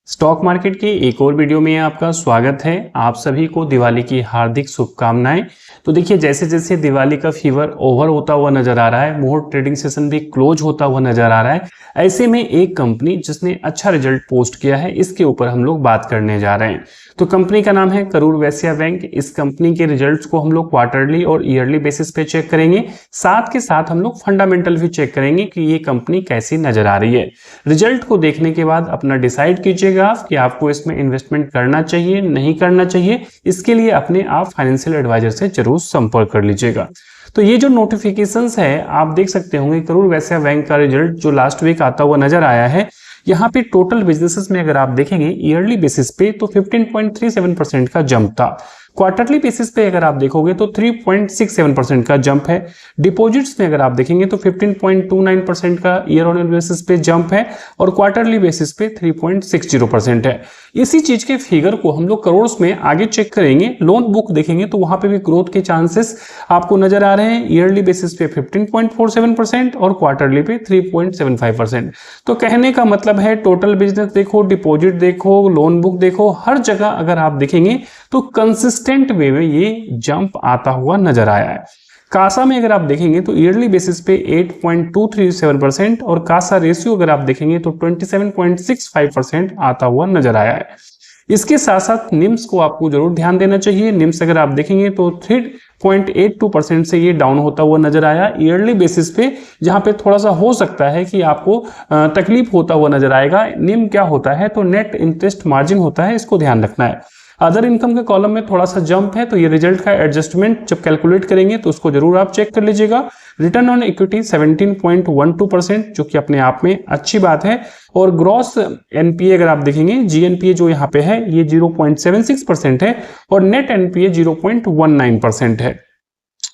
Stock market के एक और वीडियो में आपका स्वागत है। आप सभी को दिवाली की हार्दिक शुभकामनाएं। तो देखिए, जैसे जैसे दिवाली का फीवर ओवर होता हुआ नजर आ रहा है, मुहूर्त ट्रेडिंग सेशन भी क्लोज होता हुआ नजर आ रहा है। ऐसे में एक कंपनी जिसने अच्छा रिजल्ट पोस्ट किया है, इसके ऊपर हम लोग बात करने जा रहे हैं। तो कंपनी का नाम है करूर वैश्य बैंक। इस कंपनी के रिजल्ट्स को हम लोग क्वार्टरली और ईयरली बेसिस पे चेक करेंगे। साथ के साथ हम लोग फंडामेंटल भी चेक करेंगे कि ये कंपनी कैसी नजर आ रही है। रिजल्ट को देखने के बाद अपना डिसाइड कीजिएगा कि आपको इसमें इन्वेस्टमेंट करना चाहिए नहीं करना चाहिए। इसके लिए अपने आप फाइनेंशियल एडवाइजर से जरूर संपर्क कर लीजिएगा। तो ये जो नोटिफिकेशंस है, आप देख सकते होंगे करूर वैश्य बैंक का रिजल्ट जो लास्ट वीक आता हुआ नजर आया है। यहाँ पे टोटल बिजनेसेस में अगर आप देखेंगे ईयरली बेसिस पे तो 15.37% का जंप था। क्वार्टरली बेसिस पे अगर आप देखोगे तो 3.67% का जंप है। डिपॉजिट्स में अगर आप देखेंगे तो 15.29% का ईयर ऑन ईयर बेसिस पे जंप है और क्वार्टरली बेसिस पे 3.60% है। इसी चीज के फिगर को हम लोग करोड़ में आगे चेक करेंगे। लोन बुक देखेंगे तो वहां पे भी ग्रोथ के चांसेस आपको नजर आ रहे हैं। ईयरली बेसिस पे 15.47% और क्वार्टरली पे 3.75%। तो कहने का मतलब है टोटल बिजनेस देखो, डिपॉजिट देखो, लोन बुक देखो, हर जगह अगर आप देखेंगे तो कंसिस्टेंट वे में ये जंप आता हुआ नजर आया है। कासा में अगर आप देखेंगे तो ईयरली बेसिस पे 8.237% और कासा रेशियो अगर आप देखेंगे तो 27.65% आता हुआ नजर आया है। इसके साथ साथ निम्स को आपको जरूर ध्यान देना चाहिए। निम्स अगर आप देखेंगे तो 3.82% से ये डाउन होता हुआ नजर आया ईयरली बेसिस पे, जहां पे थोड़ा सा हो सकता है कि आपको तकलीफ होता हुआ नजर आएगा। निम क्या होता है तो नेट इंटरेस्ट मार्जिन होता है, इसको ध्यान रखना है। अदर इनकम के कॉलम में थोड़ा सा जंप है, तो ये रिजल्ट का एडजस्टमेंट जब कैलकुलेट करेंगे तो उसको जरूर आप चेक कर लीजिएगा। रिटर्न ऑन इक्विटी 17.12%, जो कि अपने आप में अच्छी बात है। और ग्रॉस एनपीए अगर आप देखेंगे, जीएनपीए जो यहाँ पे है ये 0.76% है और नेट एनपीए 0.19% है।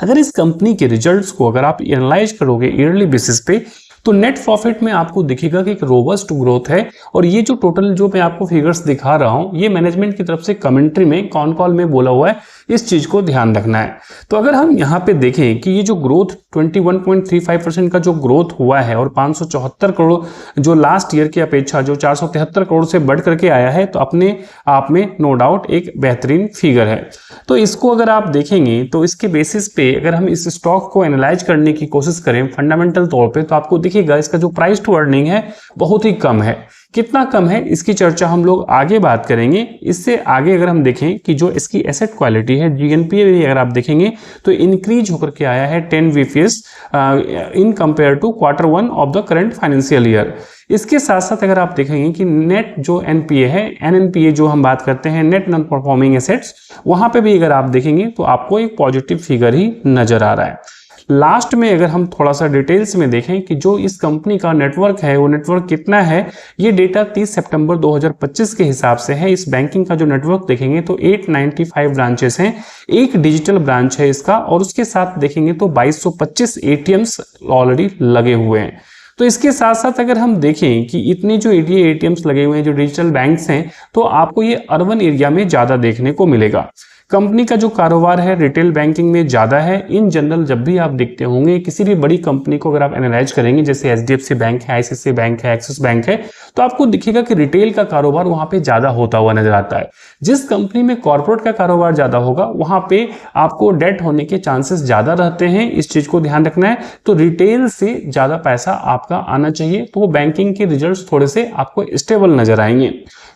अगर इस कंपनी के रिजल्ट्स को अगर आप एनालाइज करोगे ईयरली बेसिस पे तो नेट प्रॉफिट में आपको दिखेगा कि एक रोबस्ट ग्रोथ है। और ये जो टोटल जो मैं आपको फिगर्स दिखा रहा हूं, ये मैनेजमेंट की तरफ से कमेंट्री में कॉन कॉल में बोला हुआ है, इस चीज को ध्यान रखना है। तो अगर हम यहाँ पे देखें कि ये जो ग्रोथ 21.35% का जो ग्रोथ हुआ है और 574 करोड़ जो लास्ट ईयर की अपेक्षा जो 473 करोड़ से बढ़ करके आया है, तो अपने आप में नो डाउट एक बेहतरीन फिगर है। तो इसको अगर आप देखेंगे तो इसके बेसिस पे अगर हम इस स्टॉक को एनालाइज करने की कोशिश करें फंडामेंटल तौर पे, तो आपको देखिएगा इसका जो प्राइस टू अर्निंग है बहुत ही कम है। कितना कम है इसकी चर्चा हम लोग आगे बात करेंगे। इससे आगे अगर हम देखें कि जो इसकी एसेट क्वालिटी है, जीएनपीए भी अगर आप देखेंगे तो इंक्रीज होकर के आया है 10 bps in compare to Q1 of the current financial year. इसके साथ साथ अगर आप देखेंगे कि नेट जो एनपीए है, एनएनपीए जो हम बात करते हैं, नेट नॉन परफॉर्मिंग एसेट्स, वहां पे भी अगर आप देखेंगे तो आपको एक पॉजिटिव फिगर ही नजर आ रहा है। लास्ट में अगर हम थोड़ा सा डिटेल्स में देखें कि जो इस कंपनी का नेटवर्क है वो नेटवर्क कितना है, ये डेटा 30 सितंबर 2025 के हिसाब से है। इस बैंकिंग का जो नेटवर्क देखेंगे तो 895 ब्रांचेस हैं, एक डिजिटल ब्रांच है इसका, और उसके साथ देखेंगे तो 2225 एटीएम्स ऑलरेडी लगे हुए हैं। तो इसके साथ साथ अगर हम देखें कि इतने जो एटीएम्स लगे हुए हैं जो डिजिटल बैंक्स हैं, तो आपको ये अर्बन एरिया में ज्यादा देखने को मिलेगा। कंपनी का जो कारोबार है रिटेल बैंकिंग में ज्यादा है। इन जनरल जब भी आप देखते होंगे किसी भी बड़ी कंपनी को अगर आप एनालाइज करेंगे, जैसे एचडीएफसी बैंक है, आईसीआईसीआई बैंक है, एक्सिस बैंक है, तो आपको दिखेगा कि रिटेल का कारोबार वहां पे ज्यादा होता हुआ नजर आता है। जिस कंपनी में कॉर्पोरेट का कारोबार ज्यादा होगा वहां पे आपको डेट होने के चांसेस ज्यादा रहते हैं, इस चीज को ध्यान रखना है। तो रिटेल से ज्यादा पैसा आपका आना चाहिए, तो वो बैंकिंग के रिजल्ट्स थोड़े से आपको स्टेबल नजर आएंगे।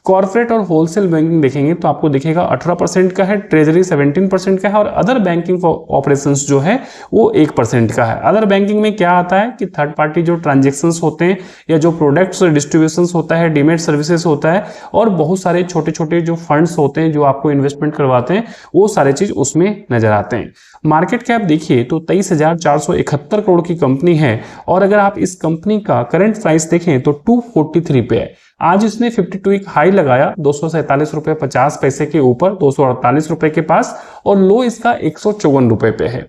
कॉर्पोरेट और होलसेल बैंकिंग देखेंगे तो आपको दिखेगा 18% का है, ट्रेजरी 17% का है और अदर बैंकिंग ऑपरेशंस जो है वो 1% का है। अदर बैंकिंग में क्या आता है कि थर्ड पार्टी जो ट्रांजेक्शन्स होते हैं या जो प्रोडक्ट्स डिस्ट्रीब्यूशंस होता है, डीमेट सर्विसेज होता है, और बहुत सारे छोटे छोटे जो फंड्स होते हैं जो आपको इन्वेस्टमेंट करवाते हैं, वो सारे चीज उसमें नजर आते हैं। मार्केट कैप देखिए तो 23,471 करोड़ की कंपनी है, और अगर आप इस कंपनी का करंट प्राइस देखें तो 243 पे है। आज इसने 52 एक हाई लगाया 247 रुपए 50 पैसे के ऊपर 248 रुपए के पास, और लो इसका 154 रुपए पे है।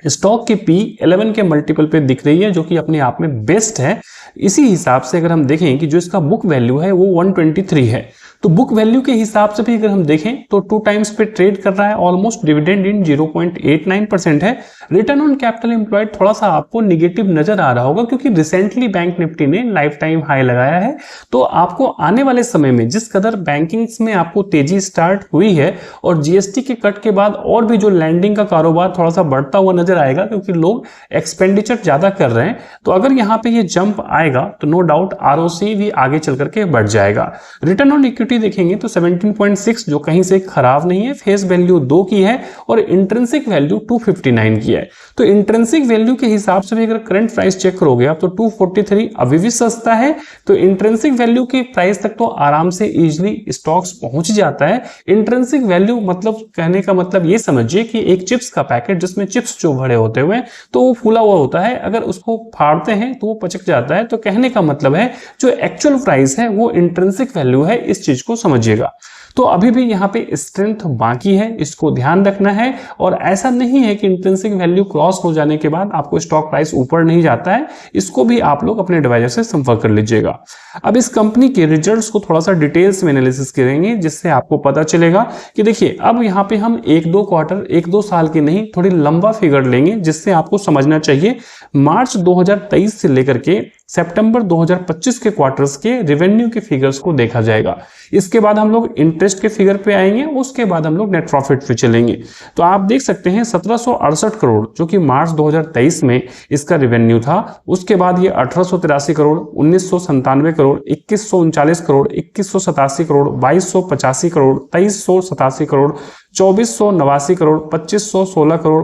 स्टॉक की पी 11 के मल्टीपल पे दिख रही है, जो कि अपने आप में बेस्ट है। इसी हिसाब से अगर हम देखें कि जो इसका बुक वैल्यू है वो 123 है, तो बुक वैल्यू के हिसाब से भी अगर हम देखें तो 2 टाइम्स पे ट्रेड कर रहा है, ऑलमोस्ट डिविडेंड इन 0.89% है। रिटर्न ऑन कैपिटल एम्प्लॉयड थोड़ा सा आपको निगेटिव नजर आ रहा होगा क्योंकि रिसेंटली बैंक निफ्टी ने लाइफ टाइम हाई लगाया है। तो आपको आने वाले समय में जिस कदर बैंकिंग्स में आपको तेजी स्टार्ट हुई है और जीएसटी के कट के बाद और भी जो लैंडिंग का कारोबार थोड़ा सा बढ़ता हुआ नजर आएगा क्योंकि लोग एक्सपेंडिचर ज्यादा कर रहे हैं, तो अगर यहाँ पे ये जंप आएगा तो नो डाउट आरओसी भी आगे चल करके बढ़ जाएगा। रिटर्न ऑन इक्विटी देखेंगे तो 17.6 जो कहीं से खराब नहीं है, फेस वैल्यू 2 की है और इंट्रिंसिक वैल्यू 259 की है। तो इंट्रिंसिक वैल्यू के हिसाब से भी अगर करंट प्राइस चेक करोगे आप तो 243 अभी भी सस्ता है। तो इंट्रिंसिक वैल्यू के प्राइस तक तो आराम से इजीली स्टॉक्स पहुंच जाता है। इंट्रिंसिक वैल्यू मतलब कहने का मतलब ये समझिए कि एक चिप्स का पैकेट जिसमें चिप्स जो भरे होते हुए तो वो फूला हुआ होता है, अगर उसको फाड़ते हैं तो वो पचक जाता है। तो कहने का मतलब है जो एक्चुअल प्राइस है वो इंट्रिंसिक वैल्यू है, इस चीज को समझिएगा। तो अभी भी यहाँ पे स्ट्रेंथ बाकी है, इसको ध्यान रखना है। और ऐसा नहीं है कि इंट्रिंसिक वैल्यू क्रॉस हो जाने के बाद आपको स्टॉक प्राइस ऊपर नहीं जाता है, इसको भी आप लोग अपने एडवाइजर से संपर्क कर लीजिएगा। अब इस कंपनी के रिजल्ट्स को थोड़ा सा डिटेल्स में एनालिसिस करेंगे जिससे आपको पता चलेगा कि देखिए अब यहाँ पे हम 1-2 क्वार्टर 1-2 साल की नहीं थोड़ी लंबा फिगर लेंगे जिससे आपको समझना चाहिए मार्च 2023 से लेकर के सितंबर 2025 के क्वार्टर्स के रेवेन्यू के फिगर्स को देखा जाएगा। इसके बाद हम लोग इंटरेस्ट के फिगर पे आएंगे, उसके बाद हम लोग नेट प्रॉफिट पे चलेंगे। तो आप देख सकते हैं 1768 करोड़ जो कि मार्च 2023 में इसका रेवेन्यू था। उसके बाद ये 1883 करोड़, 1997 करोड़, 2139 करोड़, 2187 करोड़, 2285 करोड़, 2387 करोड़, 2489 करोड़, 2516 करोड़,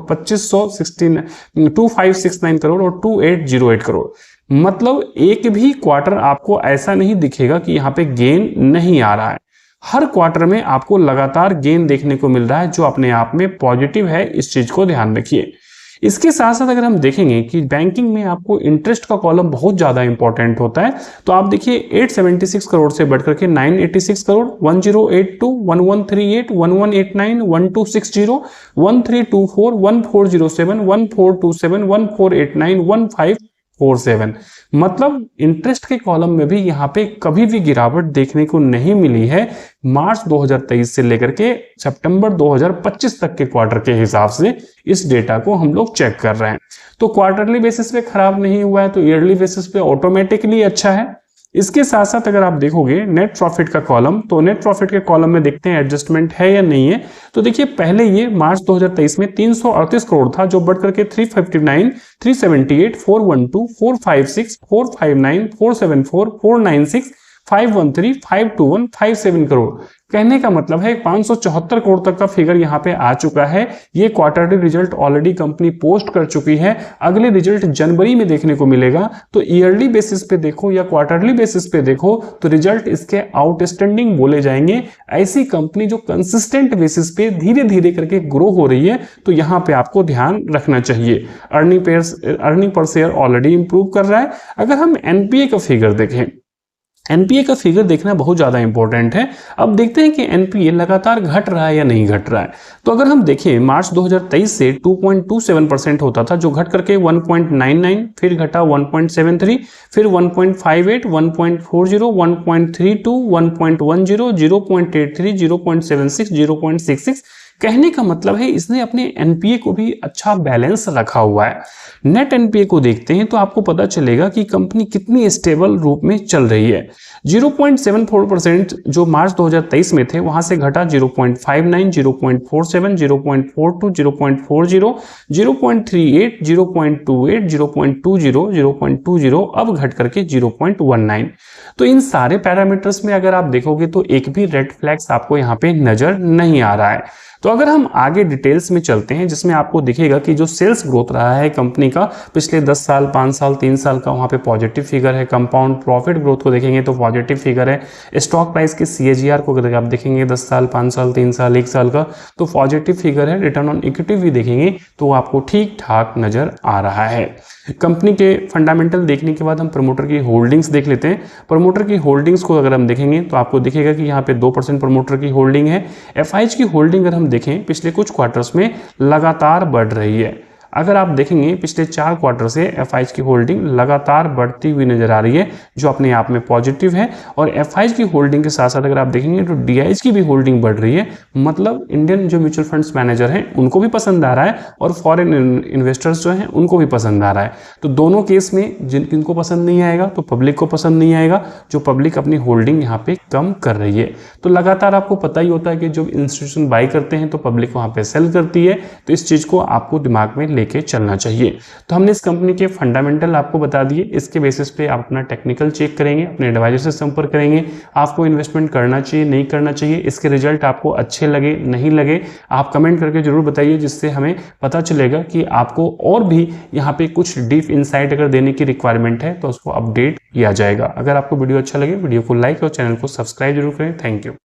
2569 करोड़ और 2808 करोड़। मतलब एक भी क्वार्टर आपको ऐसा नहीं दिखेगा कि यहाँ पे गेन नहीं आ रहा है। हर क्वार्टर में आपको लगातार गेन देखने को मिल रहा है जो अपने आप में पॉजिटिव है, इस चीज को ध्यान रखिए। इसके साथ साथ अगर हम देखेंगे कि बैंकिंग में आपको इंटरेस्ट का कॉलम बहुत ज्यादा इंपॉर्टेंट होता है, तो आप देखिए 876 करोड़ से बढ़कर के 986 करोड़, 1082, 1138, 1189, 1260, 1324, 1407, 1427, 1489, 1547। मतलब इंटरेस्ट के कॉलम में भी यहाँ पे कभी भी गिरावट देखने को नहीं मिली है मार्च 2023 से लेकर के सितंबर 2025 तक के क्वार्टर के हिसाब से। इस डेटा को हम लोग चेक कर रहे हैं तो क्वार्टरली बेसिस पे खराब नहीं हुआ है, तो ईयरली बेसिस पे ऑटोमेटिकली अच्छा है। इसके साथ साथ अगर आप देखोगे नेट प्रॉफिट का कॉलम, तो नेट प्रॉफिट के कॉलम में देखते हैं एडजस्टमेंट है या नहीं है। तो देखिए पहले ये मार्च 2023 में 338 करोड़ था जो बढ़ करके 359, 378, 412, 456, 459, 474, 496, 513, 521, 57 करोड़। कहने का मतलब है 574 करोड़ तक का फिगर यहाँ पे आ चुका है। ये quarterly result already company post कर चुकी है, अगले रिजल्ट जनवरी में देखने को मिलेगा। तो ईयरली बेसिस पे देखो या क्वार्टरली बेसिस पे देखो तो रिजल्ट इसके आउटस्टैंडिंग बोले जाएंगे। ऐसी कंपनी जो कंसिस्टेंट बेसिस पे धीरे धीरे करके ग्रो हो रही है, तो यहाँ पे आपको ध्यान रखना चाहिए। Earning per share already improve कर रहा है। अगर हम एनपीए का फिगर देखें, एनपीए का फिगर देखना बहुत ज्यादा इंपॉर्टेंट है। अब देखते हैं कि एनपीए लगातार घट रहा है या नहीं घट रहा है। तो अगर हम देखें मार्च 2023 से 2.27% होता था जो घट करके 1.99, फिर घटा 1.73, फिर 1.58, 1.40, 1.32, 1.10, 0.83, 0.76, 0.66। कहने का मतलब है इसने अपने एनपीए को भी अच्छा बैलेंस रखा हुआ है। नेट एनपीए को देखते हैं तो आपको पता चलेगा कि कंपनी कितनी स्टेबल रूप में चल रही है। 0.74% जो मार्च 2023 में थे वहां से घटा 0.59, 0.47, 0.42, 0.40, 0.38, 0.28, 0.20, 0.20, अब घट करके 0.19। तो इन सारे पैरामीटर्स में अगर आप देखोगे तो एक भी रेड फ्लैग्स आपको यहाँ पे नजर नहीं आ रहा है। तो अगर हम आगे डिटेल्स में चलते हैं जिसमें आपको दिखेगा कि जो सेल्स ग्रोथ रहा है कंपनी का पिछले 10 साल, 5 साल, 3 साल का, वहां पे पॉजिटिव फिगर है। कंपाउंड प्रॉफिट ग्रोथ को देखेंगे तो पॉजिटिव फिगर है। स्टॉक प्राइस के सीएजीआर को अगर आप देखेंगे 10 साल, 5 साल, 3 साल, 1 साल का, तो पॉजिटिव फिगर है। रिटर्न ऑन इक्विटी भी देखेंगे तो आपको ठीक ठाक नजर आ रहा है। कंपनी के फंडामेंटल देखने के बाद हम प्रमोटर की होल्डिंग्स देख लेते हैं। प्रमोटर की होल्डिंग्स को अगर हम देखेंगे तो आपको दिखेगा कि यहाँ पे 2% प्रमोटर की होल्डिंग है। एफआईज की होल्डिंग अगर हम देखें पिछले कुछ क्वार्टर्स में लगातार बढ़ रही है। अगर आप देखेंगे पिछले 4 क्वार्टर से एफआईज की होल्डिंग लगातार बढ़ती हुई नजर आ रही है, जो अपने आप में पॉजिटिव है। और एफआईज की होल्डिंग के साथ साथ अगर आप देखेंगे तो डीआईज की भी होल्डिंग बढ़ रही है, मतलब इंडियन जो म्यूचुअल फंड्स मैनेजर हैं उनको भी पसंद आ रहा है और फॉरेन इन्वेस्टर्स जो हैं उनको भी पसंद आ रहा है। तो दोनों केस में जिनको पसंद नहीं आएगा तो पब्लिक को पसंद नहीं आएगा, जो पब्लिक अपनी होल्डिंग यहाँ पे कम कर रही है। तो लगातार आपको पता ही होता है कि जब इंस्टीट्यूशन बाई करते हैं तो पब्लिक वहाँ पे सेल करती है, तो इस चीज़ को आपको दिमाग में लेके चलना चाहिए। तो हमने इस कंपनी के फंडामेंटल आपको बता दिए, इसके बेसिस पे आप अपना टेक्निकल चेक करेंगे, अपने एडवाइजर से संपर्क करेंगे, आपको इन्वेस्टमेंट करना चाहिए नहीं करना चाहिए, इसके रिजल्ट आपको अच्छे लगे नहीं लगे आप कमेंट करके जरूर बताइए, जिससे हमें पता चलेगा कि आपको और भी यहाँ पे कुछ डीप इंसाइट अगर देने की रिक्वायरमेंट है तो उसको अपडेट किया जाएगा। अगर आपको वीडियो अच्छा लगे वीडियो को लाइक और चैनल को सब्सक्राइब जरूर करें। Thank you.